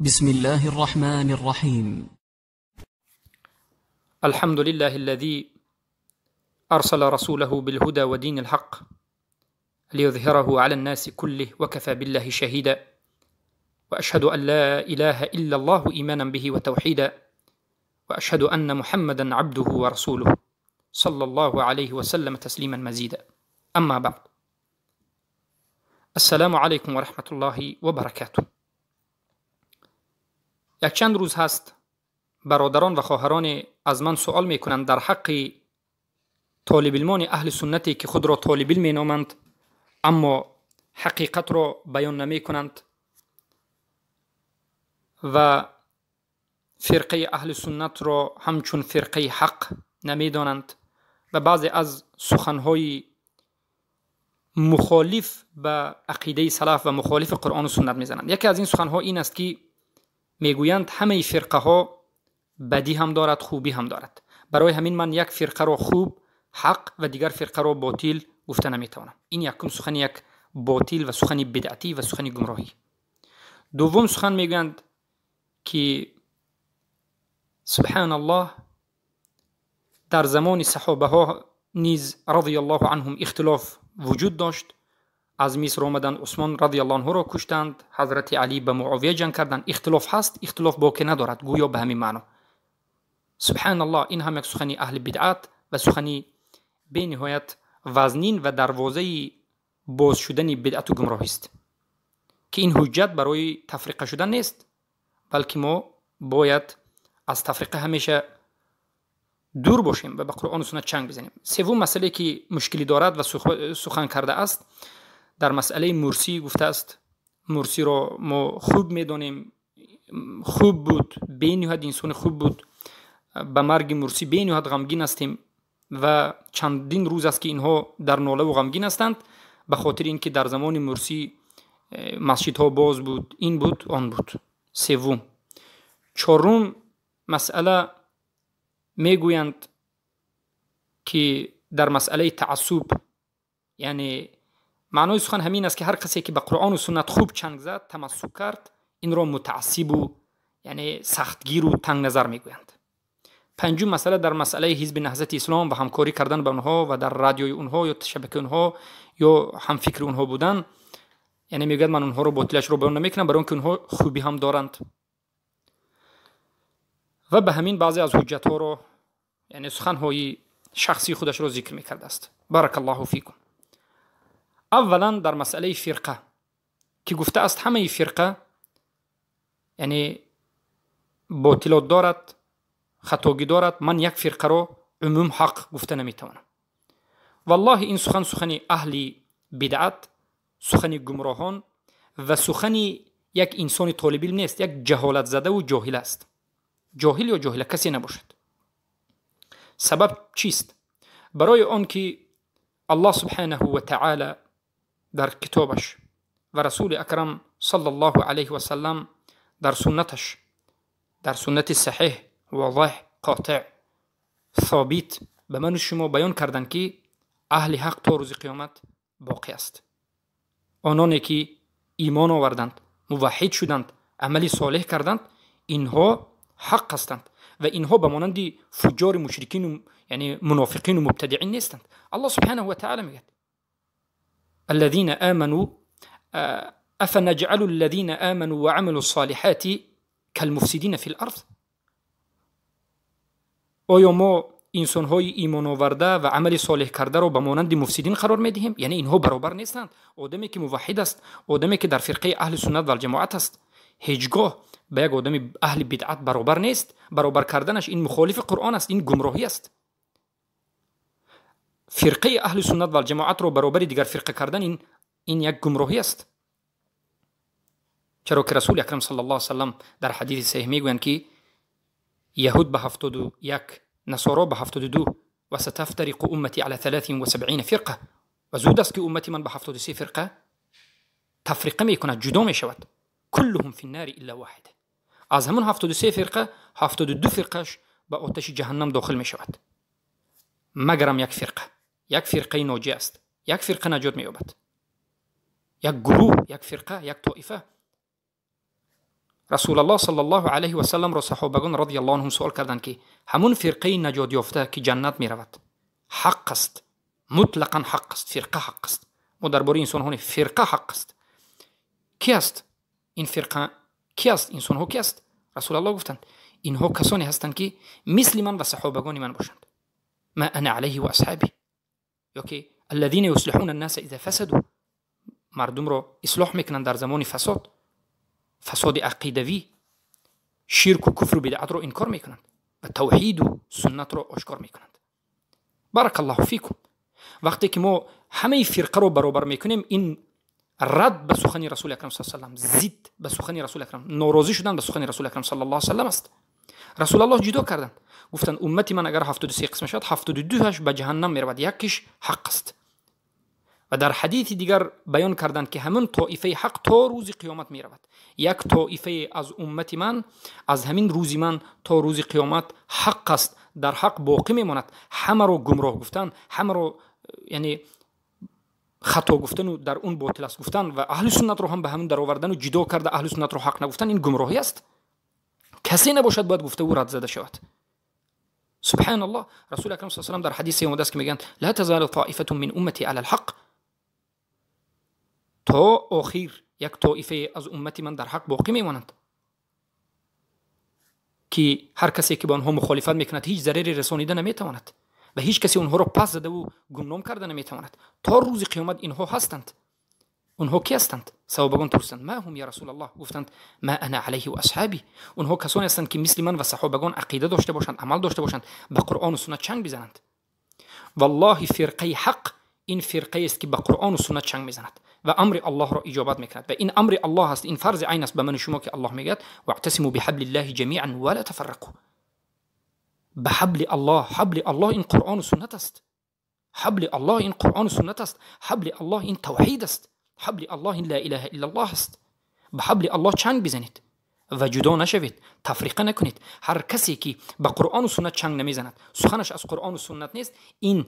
بسم الله الرحمن الرحيم. الحمد لله الذي أرسل رسوله بالهدى ودين الحق ليظهره على الناس كله وكفى بالله شهيدا، وأشهد أن لا إله إلا الله إيمانا به وتوحيدا، وأشهد أن محمدا عبده ورسوله صلى الله عليه وسلم تسليما مزيدا. أما بعد، السلام عليكم ورحمة الله وبركاته. یک چند روز هست برادران و خواهران از من سوال میکنند در حق طالب علمان اهل سنتی که خود را طالب علم مینامند اما حقیقت را بیان نمی کنند و فرقه اهل سنت را همچون فرقه حق نمی دانند و بعضی از سخنهای مخالف به عقیده سلف و مخالف قرآن و سنت میزنند. یکی از این سخنها این است که میگویند همه فرقه ها بدی هم دارد، خوبی هم دارد. برای همین من یک فرقه را خوب، حق و دیگر فرقه را باطل گفته نمیتوانم. این یکم سخن یک باطل و سخن بدعتی و سخن گمراهی. دوم سخن میگویند که سبحان الله در زمان صحابه ها نیز رضی الله عنهم اختلاف وجود داشت. از مصر آمدند، عثمان رضی الله عنه را کشتند، حضرت علی به معاویه جنگ کردند. اختلاف هست، اختلاف باقی ندارد، گویا به همین معنا. سبحان الله، این هم یک سخن اهل بدعت و سخن به نهایت وزنین و دروازه باز شدن بدعت و گمراهی است که این حجت برای تفریقه شدن نیست، بلکه ما باید از تفریقه همیشه دور باشیم و به قرآن و سنت چنگ بزنیم. سوم مسئله که مشکلی دارد و سخن کرده است در مسئله مرسی گفته است مرسی را ما خوب میدانیم، خوب بود، به نهایت انسان خوب بود، به مرگ مرسی به نهایت غمگین هستیم و چندین روز است که اینها در ناله و غمگین هستند به خاطر اینکه در زمان مرسی مسجدها باز بود، این بود، آن بود. سوم. چهارم مسئله میگویند که در مسئله تعصب، یعنی معنای سخن همین است که هر کسی که به قرآن و سنت خوب چنگ زد، تمسک کرد، این را متعصب و یعنی سختگیر و تنگ نظر میگویند. پنجم مسئله در مسئله حزب نهضت اسلام و همکاری کردن با اونها و در رادیوی اونها یا شبکه اونها یا هم فکر اونها بودن، یعنی میگوید من اونها رو باطلش رو بیان نمیکنم برای اینکه اونها خوبی هم دارند و به همین بعضی از حجت ها رو یعنی سخن های شخصی خودش رو ذکر میکرده است. بارک الله فیکم. اولا در مسئله فرقه که گفته است همه فرقه یعنی باطلات دارد، خطاگی دارد، من یک فرقه را عموم حق گفته نمیتوانم. والله این سخن اهل بدعت، سخن گمراهان و سخن یک انسان طالب علم نیست، یک جهالت زده و جاهل است. جاهل یا جاهل کسی نباشد. سبب چیست؟ برای آن که الله سبحانه و تعالی در کتابش و رسول اکرم صلی الله علیه و سلم در سنتش، در سنت صحیح واضح قاطع ثابت به من و شما بیان کردند که اهل حق تا روز قیامت باقی است. آنانی که ایمان آوردند، موحد شدند، عملی صالح کردند، اینها حق هستند و اینها به مانند فجار مشرکین و یعنی منافقین و مبتدعین نیستند. الله سبحانه و تعالی میگه الذين آمنوا افنجعل الذين آمنوا وعملوا الصالحات كالمفسدين في الارض. آیا ما انسان‌های ایمان آورده و عمل صالح کرده را به مانند مفسدین قرار میدهیم؟ یعنی اینها برابر نیستند. آدمی که موحد است، آدمی که در فرقه اهل سنت و الجماعت است، هیچگاه به یک آدم اهل بدعت برابر نیست. برابر کردنش این مخالف قرآن است، این گمراهی است. فرقه اهل سنت و الجماعت را برابر دیگر فرقه کردن این یک گمراهی است. چرا که رسول اکرم صلی الله علیه و سلم در حدیث صحیح میگویند که یهود به 71، نصارا به 72 و ستفترق امتی علی 73 فرقه و زود است که امتی من به 73 فرقه تفریقه میکند، جدا میشود. كلهم في النار الا واحده. از همون 73 فرقه 72 فرقش به آتش جهنم داخل میشود مگرم یک فرقه ناجی است، یک فرقه نجات مییابد، یک گروه، یک فرقه، یک طائفه رسول الله صلی الله علیه و سلم را صحابگان رضی الله عنهم سوال کردند که همون فرقه نجات یافته که جنت می رود حق است، مطلقاً حق است، فرقه حق است. ما درباره انسان ها فرقه حق است. کی است این فرقه؟ کی است انسان ها؟ کی است؟ رسول الله گفتند اینها کسانی هستند که مثل من و صحابگان من باشند. ما انا علیه و اصحابی، یا که الذين يصلحون الناس اذا فسدوا، مردم را اصلاح میکنند در زمان فساد عقیدوی، شرک و کفر و بدعت را انکار میکنند و توحید و سنت را آشکار میکنند. بارک الله فیکم. وقتی که ما همه فرقه رو برابر میکنیم، این رد به سخن رسول اکرم صلی الله علیه و سلم، ضد به سخن رسول اکرم، ناراضی شدن به سخن رسول اکرم صلی الله علیه و سلم است. رسول الله جدا کردند، گفتند امتی من اگر 73 قسم شد 72 به جهنم میرود، یکیش حق است. و در حدیث دیگر بیان کردند که همون طائفه حق تا روز قیامت می رود. یک طائفه از امت من از همین روزی من تا روز قیامت حق است، در حق باقی می ماند. همه رو گمراه گفتن، همه رو یعنی خطا گفتن و در اون باطل است گفتن و اهل سنت رو هم به همون در آوردن و جدا کرده اهل سنت رو حق نگفتن، این گمراهی است. کسی نباشد باید گفته او رد زده شود. سبحان الله. رسول اکرم صلی الله علیه و سلم در حدیث اومده است که میگن لا تزال طائفه من امتی علی الحق، تا آخر یک طائفه از امتی من در حق باقی میمانند که هر کسی که با آنها مخالفت میکند هیچ ضرری رسانیده نمیتواند و هیچ کسی آنها را پس زده و گمنام کرده نمیتواند. تا روز قیامت اینها هستند. اونها کی هستند؟ صحابگان پرسیدند ما هم یا رسول الله؟ گفتند ما انا علیه و اصحابی. اونها کسانی هستند که مثل من و صحابگان عقیده داشته باشند، عمل داشته باشند، به قرآن و سنت چنگ بزنند. والله فرقه حق این فرقه است که به قرآن و سنت چنگ میزند و امر الله را اجابت میکند و این امر الله است. این فرض عین است به من شما که الله میگه واعتصموا بحبل الله جميعا ولا تفرقوا. به حبل الله، حبل الله این قرآن و سنت است. حبل الله این قرآن و سنت است. حبل الله این توحید است. حبل الله این لا اله الا الله است. به حبل الله چنگ بزنید و جدا نشوید، تفریقه نکنید. هر کسی که به قرآن و سنت چنگ نمیزند، سخنش از قرآن و سنت نیست، این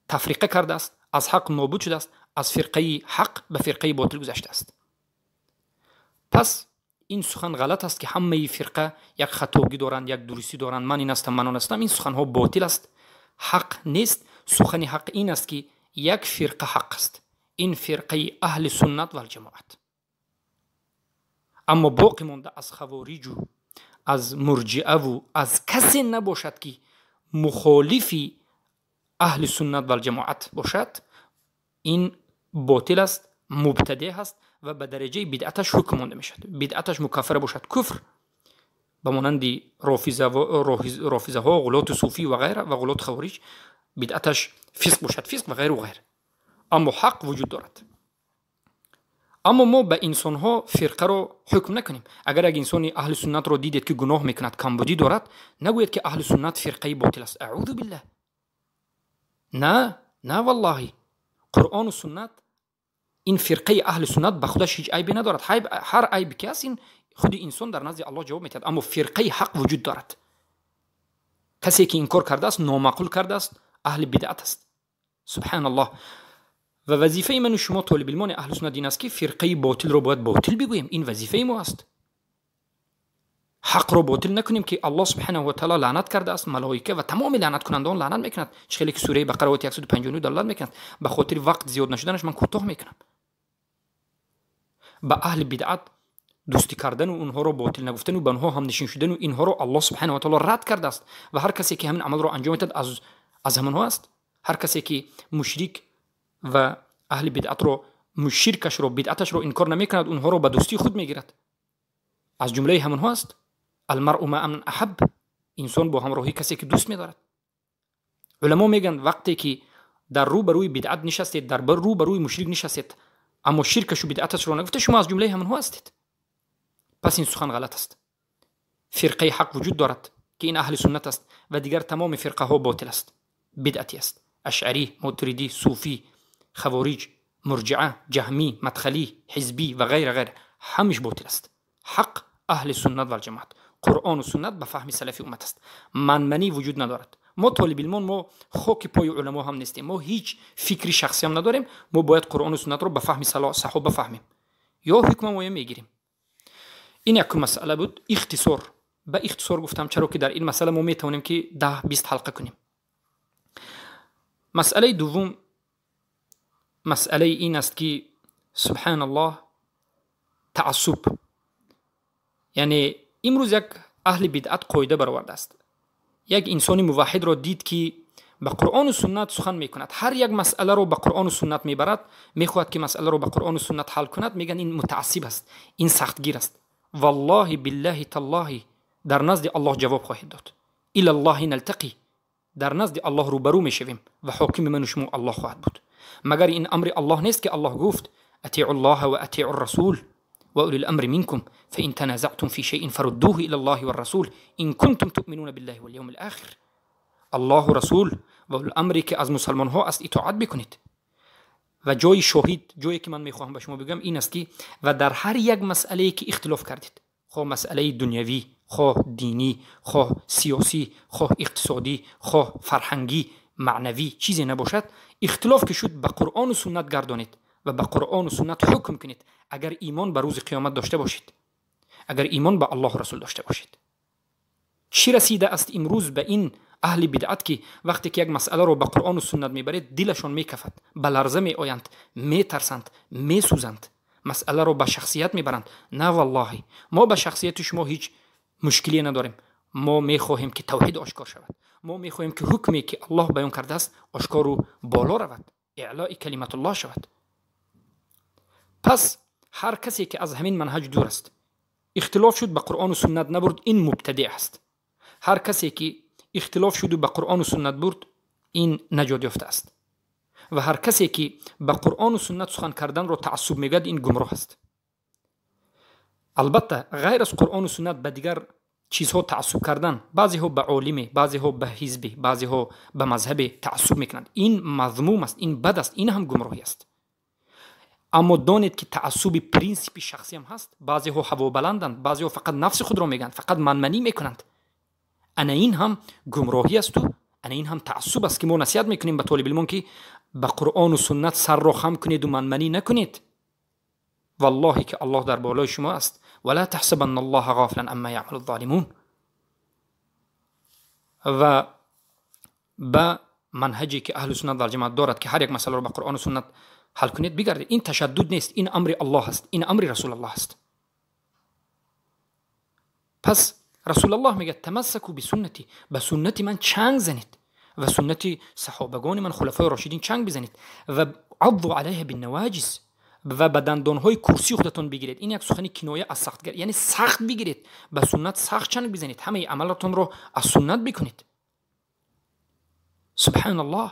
تفریقه کرده است، از حق نابود شده است، از فرقه حق به فرقه باطل گذشته است. پس این سخن غلط است که همه فرقه یک خطاگی دارند، یک درستی دارند، من این هستم من آن هستم. این سخن ها باطل است، حق نیست. سخن حق این است که یک فرقه حق است، این فرقه اهل سنت و الجماعت. اما باقی مانده از خوارج و از مرجئه و از کسی نباشد که مخالفی اهل سنت و الجماعت باشد، این باطل است، مبتدع است و به درجه بدعتش حکم مانده میشد. بدعتش مکفر باشد کفر، به مانند رافضه ها، غلات صوفی و غیره و غلات خوارج، بدعتش فسق باشد فسق و غیر و غیر. اما حق وجود دارد. اما ما به انسان ها فرقه رو حکم نکنیم. اگر یک انسانی اهل سنت رو دیدید که گناه میکند، کمبودی دارد، نگوید که اهل سنت فرقه باطل است. اعوذ بالله. نه والله، قرآن و سنت این فرقه اهل سنت به خودش هیچ عیبی ندارد. هر عیبی که است این خود انسان در نزد الله جواب میدهد. اما فرقه حق وجود دارد. کسی که انکار کرده است، نامعقول کرده است، اهل بدعت است. سبحان الله. و وظیفه من و شما طالب علمان اهل سنت این است که فرقه باطل رو باید باطل بگوییم. این وظیفه ما است. حق رو باطل نکنیم که الله سبحانه و تعالی لعنت کرده است، ملائکه و تمام لعنت کنندگان لعنت میکنند. چه که سوره بقره آیه 159 دلالت میکنند. به خاطر وقت زیاد نشدنش من کوتاه میکنم. با اهل بدعت دوستی کردن و اونها رو باطل نگفتن و به اونها هم نشین شدن و اینها رو الله سبحانه و تعالی رد کرده است و هر کسی که همین عمل رو انجام میدهد از همونها است. هر کسی که مشرک و اهل بدعت رو مشرکش رو بدعتش رو انکار نمیکند، اونها رو به دوستی خود میگیرد. از جمله همونها است. المرء مع من احب. انسان با همراهی کسی که دوست می‌دارد. علما میگن وقتی که در روبروی بدعت نشستید، در روبروی مشرک نشستید، اما شرکش و بدعتش رو نگفته، شما از جمله همونها هستید. پس این سخن غلط است. فرقه حق وجود دارد که این اهل سنت است و دیگر تمام فرقه ها باطل است، بدعتی است. اشعری، ماتریدی، صوفی، خوارج، مرجعه، جهمی، مدخلی، حزبی و غیره همش باطل است. حق اهل سنت و الجماعت، قرآن و سنت به فهم سلف امت است. منی وجود ندارد. ما طالب علمان ما خاک پای علما هم نیستیم. ما هیچ فکری شخصی هم نداریم. ما باید قرآن و سنت رو به فهم صحابه بفهمیم یا حکم ما میگیریم. این یک مسئله بود. اختصار به اختصار گفتم، چرا که در این مسئله ما میتونیم که 10-20 حلقه کنیم. مسئله دوم، مسئله این است که سبحان الله تعصب، یعنی امروز یک اهل بدعت قاعده برآورده است. یک انسانی موحد را دید که به قرآن و سنت سخن میکند، هر یک مسئله رو به قرآن و سنت میبرد، میخواهد که مسئله رو به قرآن و سنت حل کند، میگن این متعصب است، این سختگیر است. والله بالله تالله در نزد الله جواب خواهد داد. الی الله نلتقی، در نزد الله روبرو میشویم و حاکم من و شما الله خواهد بود. مگر این امر الله نیست که الله گفت اطیعوا الله و اطیعوا الرسول و اولی الامر منکم فان تنازعتم فی شیء فردوه الی الله والرسول ان کنتم تؤمنون بالله والیوم الاخر. الله و رسول و اولی الامری که از مسلمان ها است اطاعت بکنید. و جای شاهد، جایی که من میخواهم به شما بگم این است که و در هر یک مسئله که اختلاف کردید، خواه مسئله دنیوی، خواه دینی، خواه سیاسی، خواه اقتصادی، خواه فرهنگی، معنوی، چیزی نباشد، اختلاف که شد به قرآن و سنت گردانید و به قرآن و سنت حکم کنید. اگر ایمان به روز قیامت داشته باشید، اگر ایمان به الله و رسول داشته باشید. چی رسیده است امروز به این اهل بدعت که وقتی که یک مسئله رو به قرآن و سنت میبرید دلشان میکفد، به لرزه میآیند، میترسند، میسوزند، مسئله رو به شخصیت میبرند. نه والله، ما به شخصیت شما هیچ مشکلی نداریم. ما میخواهیم که توحید آشکار شود، ما میخواهیم که حکمی که الله بیان کرده است آشکار و بالا رود، اعلاء کلمت الله شود. پس هر کسی که از همین منهج دور است، اختلاف شد به قرآن و سنت نبرد، این مبتدع است. هر کسی که اختلاف شد و به قرآن و سنت برد، این نجات یافته است. و هر کسی که به قرآن و سنت سخن کردن رو تعصب میگد، این گمراه است. البته غیر از قرآن و سنت به دیگر چیزها تعصب کردن، بعضی ها به عالم، بعضی ها به حزب، بعضی ها به مذهب تعصب میکنند، این مذموم است، این بد است، این هم گمراهی است. اما دانید که تعصب پرینسیپ شخصی هم هست. بعضی ها هوا بلندند، بعضی ها فقط نفس خود را میگن، فقط منمنی میکنند. انا این هم گمراهی است و انا این هم تعصب است که ما نصیحت میکنیم به طالب علمان که به قرآن و سنت سر را خم کنید و منمنی نکنید. والله که الله در بالای شما است. ولا تحسبن الله غافلا عما يعمل الظالمون. و به منهجی که اهل سنت در جماعت دارد که هر یک مسئله رو به قرآن و سنت حل کنید بگردید. این تشدد نیست، این امر الله است، این امر رسول الله است. پس رسول الله میگه تمسکوا بسنتی، به سنت من چنگ زنید و سنت صحابگان من خلفای راشدین چنگ بزنید و عضوا علیها بالنواجذ، و به دندانهای کرسی خودتون بگیرید. این یک سخنی کنایه از سختگیر، یعنی سخت بگیرید، به سنت سخت چنگ بزنید، همه عملاتون رو از سنت بکنید. سبحان الله.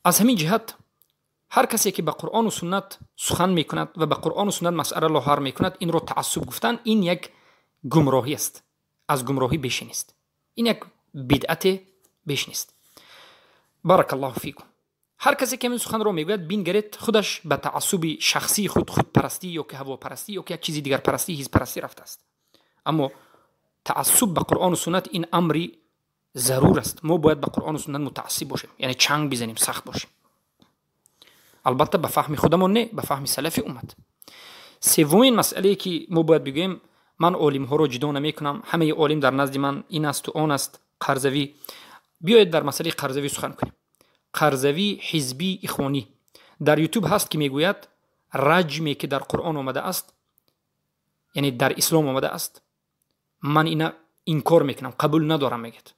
از همین جهت هر کسی که به قرآن و سنت سخن میکند و به قرآن و سنت مسئله را حل میکند، این رو تعصب گفتن، این یک گمراهی است، از گمراهی بیش نیست، این یک بدعت بیش نیست. بارک الله فیکم. هر کسی که این سخن رو میگوید بینگرید خودش به تعصب شخصی خود پرستی یا که هوا پرستی یا که یک چیزی دیگر پرستی، حزب پرستی رفته است. اما تعصب به قرآن و سنت این امری ضرور است. ما باید به قرآن و سنت متعصب باشیم، یعنی چنگ بزنیم، سخت باشیم. البته به فهم خودمون نه، به فهم سلف امت. سومین مسئله که ما باید بگویم، من عالم ها رو جدا نمیکنم، همه عالم در نزد من این است و آن است. قرضوی، بیایید در مسئله قرضوی سخن کنیم. قرضوی حزبی اخوانی در یوتیوب هست که میگوید رجمی که در قرآن آمده است، یعنی در اسلام آمده است، من اینا انکار میکنم، قبول ندارم. میگید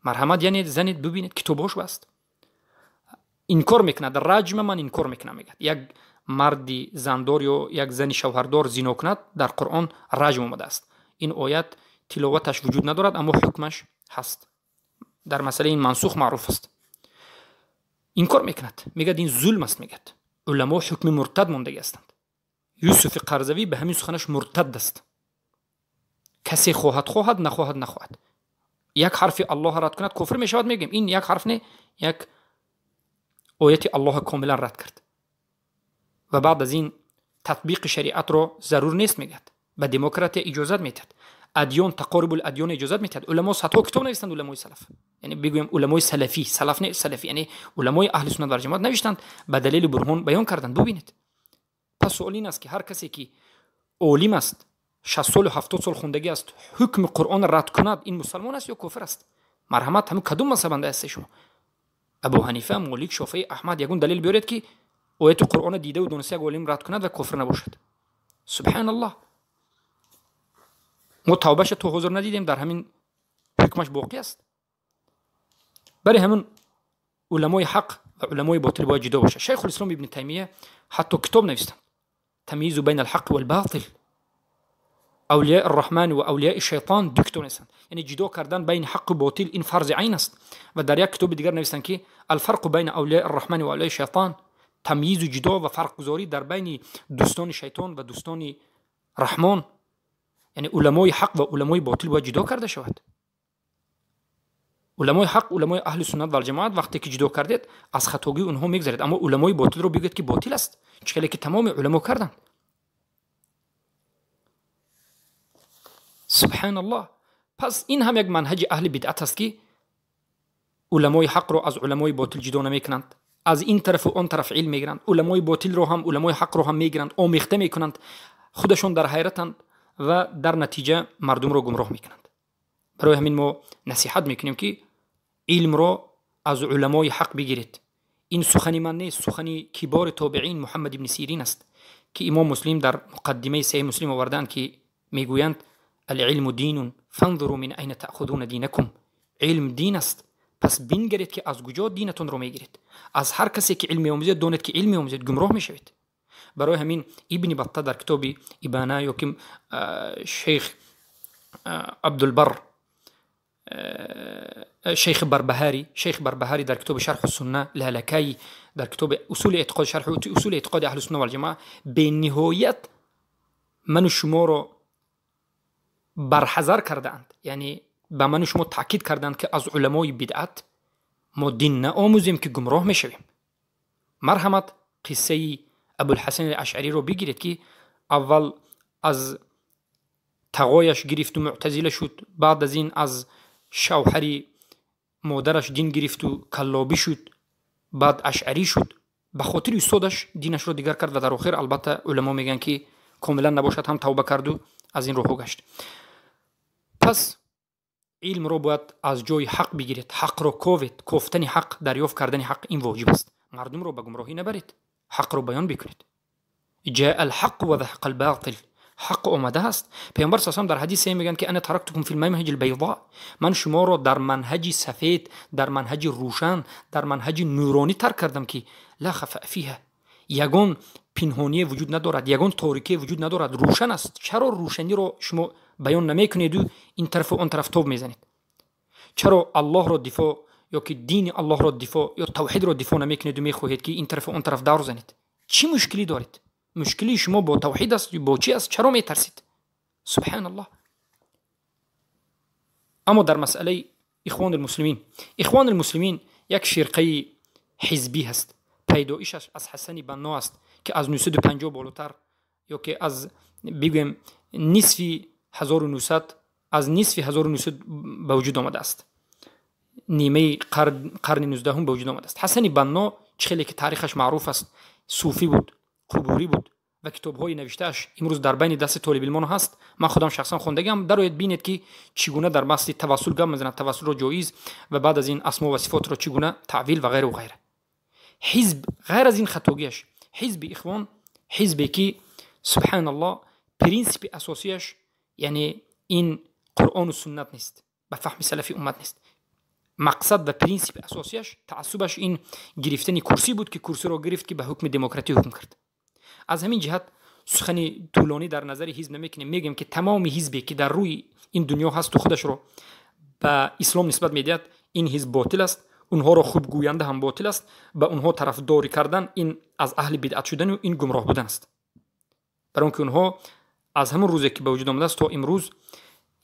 مرحمت، یعنی زنید ببینید کتابش بست، انکار میکنه. در رجم من انکار میکنم. میگه یک مردی زندار یا یک زنی شوهردار زنا کند، در قرآن رجم آمده است. این آیت تلاوتش وجود ندارد اما حکمش هست، در مسئله این منسوخ معروف است. انکار میکند، میگه این ظلم است. میگه علما حکم مرتد مونده هستند. یوسف قرضوی به همین سخنش مرتد است. کسی خواهد نخواهد یک حرف الله رد کند کفر میشود. میگیم این یک حرف نه، یک آیت الله کاملا رد کرد و بعد از این تطبیق شریعت رو ضرور نیست. میگه به دموکراسی اجازت میدهد، ادیان تقارب الادیان اجازت میدهد. علما صدها کتاب نوشتند، علمای سلف، یعنی بگویم علمای سلفی، سلف نه سلفی، یعنی علمای اهل سنت و جماعت نوشتند، به دلیل برهان بیان کردند. ببینید. پس سوال این است که هر کسی که عالم است، 60 سال و 70 سال خوندگی است، حکم قرآن رد کند، این مسلمان است یا کافر است؟ مرحمت، همون کدوم مذهب است شما؟ ابو حنیفه، مالک، شافعی، احمد یگون دلیل بیارید که آیت قرآن دیده و دونسته یک عالم رد کند و کافر نباشد. سبحان الله. ما توبهش تو حضور ندیدیم، در همین حکمش باقی است. برای همون علمای حق و علمای باطل باید جدا باشه. شیخ الاسلام ابن تیمیه حتی کتاب نوشتن، تمییز بین الحق و الباطل. اولیاء الرحمن و اولیاء الشیطان دو کتاب نوشتن، یعنی جدا کردن بین حق و باطل این فرض عین است. و در یک کتاب دیگر نوشتن که الفرق بین اولیاء الرحمن و اولیاء الشیطان، تمییز و جدا و فرق گذاری در بین دوستان شیطان و دوستان رحمان. یعنی علمای حق و علمای باطل باید جدا کرده شود. علمای حق، علمای اهل سنت و الجماعت وقتی که جدا کردید از خطاگی اونها میگذرید، اما علمای باطل رو بگید که باطل است، چه که تمام علما کردن. سبحان الله. پس این هم یک منهج اهل بدعت است که علمای حق رو از علمای باطل جدا نمیکنند، از این طرف و اون طرف علم میگیرند، علمای باطل رو هم علمای حق رو هم میگیرند، آمیخته میکنند، خودشون در حیرتند و در نتیجه مردم رو گمراه میکنند. برای همین ما نصیحت میکنیم که علم رو از علمای حق بگیرید. این سخنی من نیست، سخنی کبار تابعین محمد ابن سیرین است که امام مسلم در مقدمه صحیح مسلم آوردند که میگویند العلم دین فانظروا من اين تأخذون دینکم. علم دین است، پس بنگرید که از کجا دینتون رو میگیرید. از هر کسی که علم میآموزید دانید که علم میآموزید گمراه میشوید. برای همین ابن بطه در کتاب ابانه یا که شیخ عبدالبر، شیخ بربهاری در کتاب شرح السنه، لالکایی در کتاب اصول اعتقاد، شرح اصول اعتقاد اهل السنه والجماعه، به نهایت من و شما رو برحذر کردند، یعنی به من و شما تاکید کردند که از علمای بدعت ما دین نآموزیم که گمراه میشویم. مرحمت، قصه ابوالحسن الاشعری رو بگیرید که اول از تقایش گرفت و معتزله شد، بعد از این از شوهری مادرش دین گرفت و کلابی شد، بعد اشعری شد. به خاطر استادش دینش رو دیگر کرد و در آخر البته علما میگن که کاملا نباشد، هم توبه کرد و از این راه گشت. پس علم رو باید از جای حق بگیرید، حق رو کاوید، گفتن حق، دریافت کردن حق این واجب است. مردم رو به گمراهی نبرید، حق رو بیان بکنید. جاء الحق و ذهق الباطل، حق آمده است. پیامبر صلی الله علیه و آله در حدیث میگن که انا ترکتکم فی المنهج البیضاء، من شما رو در منهج سفید، در منهج روشن، در منهج نورانی ترک کردم که لا خفاء فیها، یگان پنهانی وجود ندارد، یگان تاریکی وجود ندارد، روشن است. چرا روشنی رو شما بیان نمیکنید و این طرف و اون طرف توپ میزنید؟ چرا الله رو دفاع یا که دین الله رو دفاع یا توحید رو دفاع نمیکنید و میخواهید که این طرف و اون طرف دور زنید؟ چی مشکلی دارید؟ مشکلی شما با توحید است یا با چی است؟ چرا میترسید؟ سبحان الله. اما در مسئله اخوان المسلمین یک فرقه حزبی هست، پیدایشش از حسن بنا است که از 950 بالاتر یا که از بگویم نصف 1900 از نصف 1900 به وجود آمده است، نیمه قرن 19 به وجود آمده است. حسن بنا خیلی که تاریخش معروف است، صوفی بود، قبوری بود و کتاب‌های نوشته‌اش امروز در بین دست طالب علمان هست. من خودم شخصا خوندم. در باید بینید که چگونه در بحث توسل گام میزنند، توسل رو جایز و بعد از این اسما و صفات رو چگونه تعویل و غیره و غیره. حزب غیر از این خطاگیش، حزب اخوان حزبی که سبحان الله پرینسیپ اساسیش یعنی این قرآن و سنت نیست، به فهم سلفی امت نیست. مقصد و پرینسیپ اساسیش، تعصبش این گرفتن کرسی بود که کرسی رو گرفت که به حکم دموکراتی حکم کرد. از همین جهت سخنی طولانی در نظر حزب نمیکنیم، میگیم که تمام حزبی که در روی این دنیا هست و خودش رو به اسلام نسبت میدهد این حزب باطل است، اونها رو خوب گوینده هم باطل است، به اونها طرفداری کردن این از اهل بدعت شدن و این گمراه بودن است. برای اونکه اونها از همون روزی که به وجود آمده است تا امروز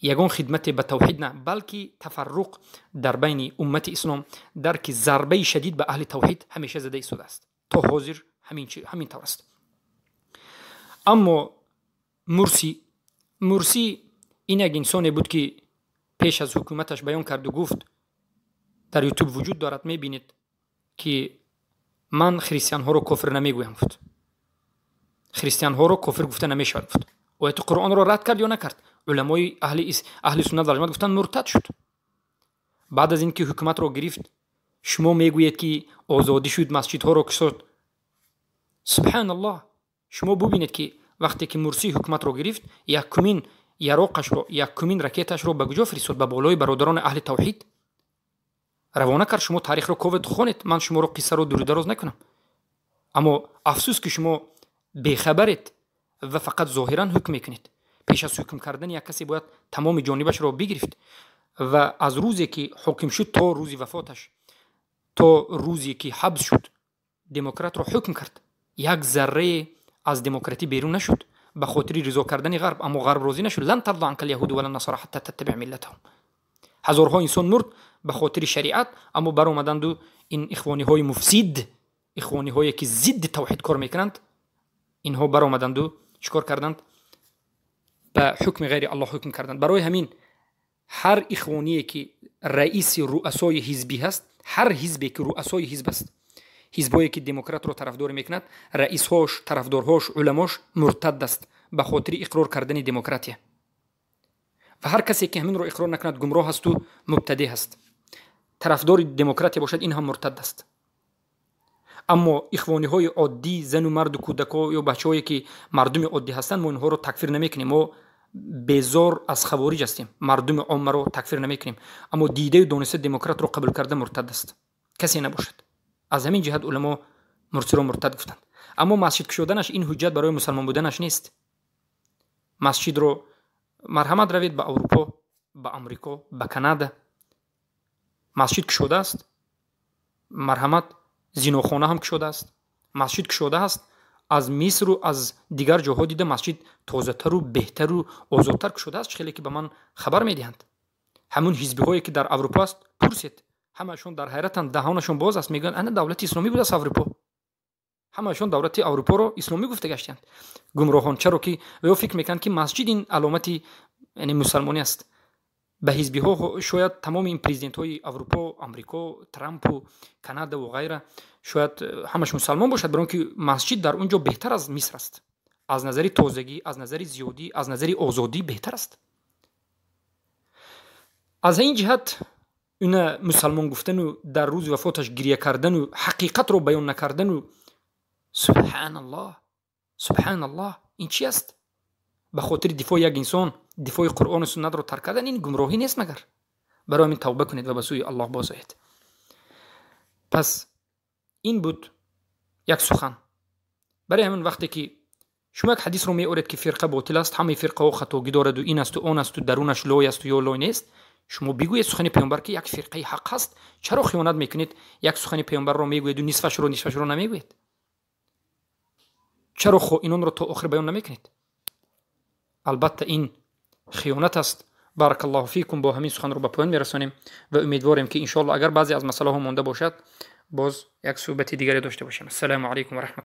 یگان خدمت به توحید نه، بلکه تفرق در بین امت اسلام، در که ضربه شدید به اهل توحید همیشه زده ایستاده است تا حاضر همین طور است. اما مرسی این یک انسانی بود که پیش از حکومتش بیان کرد و گفت، در یوتیوب وجود دارد، میبینید که من خریستیان ها رو کافر نمیگویم. خریستیان ها رو کافر گفته نمیشود. آیت قرآن را رد کرد یا نکرد؟ علمای اهل سنت و جماعت گفتن مرتد شد. بعد از اینکه حکومت را گرفت شما میگویید که آزادی شد، مسجدها را کشید. سبحان الله. شما ببینید که وقتی که مرسی حکومت را گرفت یکمین یراقش را، یکمین راکتش را به کجا فرستاد؟ به بالای برادران اهل توحید روانه کرد. شما تاریخ را کوبید خونید، من شما را قصه را دور دراز نکنم. اما افسوس که شما بیخبرید و فقط ظاهرا حکم میکنید. پیش از حکم کردن یک کسی باید تمام جانبش را بگرفت و از روزی که حکم شد تا روزی وفاتش، تا روزی که حبس شد، دموکرات را حکم کرد. یک ذره از دموکراتی بیرون نشد به خاطر رضا کردن غرب. اما غرب راضی نشد. لن ترضى عنك اليهود ولا النصارى حتى تتبع ملتهم. هزارها انسان مرد به خاطر شریعت، اما بر آمدند و این اخوانی های مفسد، اخوانی هایی که ضد توحید کار میکنند، اینها بر آمدند و چیکار کردند؟ به حکم غیر الله حکم کردند. برای همین هر اخوانی که رئیس رؤسای حزبی هست، هر حزبی که رؤسای حزب است، حزبایی که دموکرات رو طرفدار میکند، رئیس هاش، طرفدارهاش، علماش مرتد است به خاطر اقرار کردن دموکراتی. و هر کسی که همین رو اقرار نکند گمراه است و مبتدی است. طرفدار دموکراتی باشد این هم مرتد است. اما اخوانی های عادی، زن و مرد و کودکا یا بچه‌هایی که مردم عادی هستند، ما اینها رو تکفیر نمیکنیم. ما بیزار از خوارج هستیم، مردم عامه رو تکفیر نمیکنیم. اما دیده و دانسته دموکرات رو قبول کرده مرتد است. کسی نباشد. از همین جهت علما مرسی رو مرتد گفتند. اما مسجد کشودنش این حجت برای مسلمان بودنش نیست. مسجد رو مرحمت روید به اروپا، به امریکا، به کانادا مسجد کشوده است. مرحمت زیناخانه هم کشوده است. مسجد کشوده است. از مصر و از دیگر جاها دیده مسجد تازه تر و بهتر و آزادتر کشوده است. خیلی که به من خبر میدهند. همون حزبی هایی که در اروپا است پرسید، همشون در حیرتند، دهانشون باز است، میگن انا دولت اسلامی بود از اروپا. همشون دولت اروپا رو اسلامی گفته گشتند. گمراهان. چرا که و فکر میکنند که مسجد این علامت یعنی مسلمانی است. به حزبی ها شاید تمام این پرزیدنت های اروپا، امریکا، ترامپ و کانادا و غیره شاید همش مسلمان باشد، برای که مسجد در اونجا بهتر از مصر است. از نظر تازگی، از نظر زیادی، از نظر آزادی بهتر است. از این جهت این مسلمان گفتن و در روز وفاتش گریه کردن و حقیقت رو بیان نکردن و سبحان الله، سبحان الله، این چی است؟ به خاطر دفاع یک انسان، دفاع قرآن و سنت رو ترک کردن، این گمراهی نیست مگر؟ برای همین توبه کنید و به سوی الله بازآیید. پس این بود یک سخن. برای همین وقتی که شما یک حدیث رو میارید که فرقه باطل است، همه فرقه ها خطاگی دارد و این است و اون است و درونش لای است و یا لای نیست، شما بگویید سخن پیامبر که یک فرقه حق است. چرا خیانت میکنید؟ یک سخن پیامبر رو میگویید و نصفش رو نمیگویید. چرا اینون رو تا آخر بیان نمیکنید؟ البته این خیانت است. بارک الله فیکم. با همین سخن رو به پایان میرسانیم و امیدواریم که ان شاء الله اگر بعضی از مسائل ها مونده باشد باز یک صحبت دیگری داشته باشیم. السلام علیکم و رحمت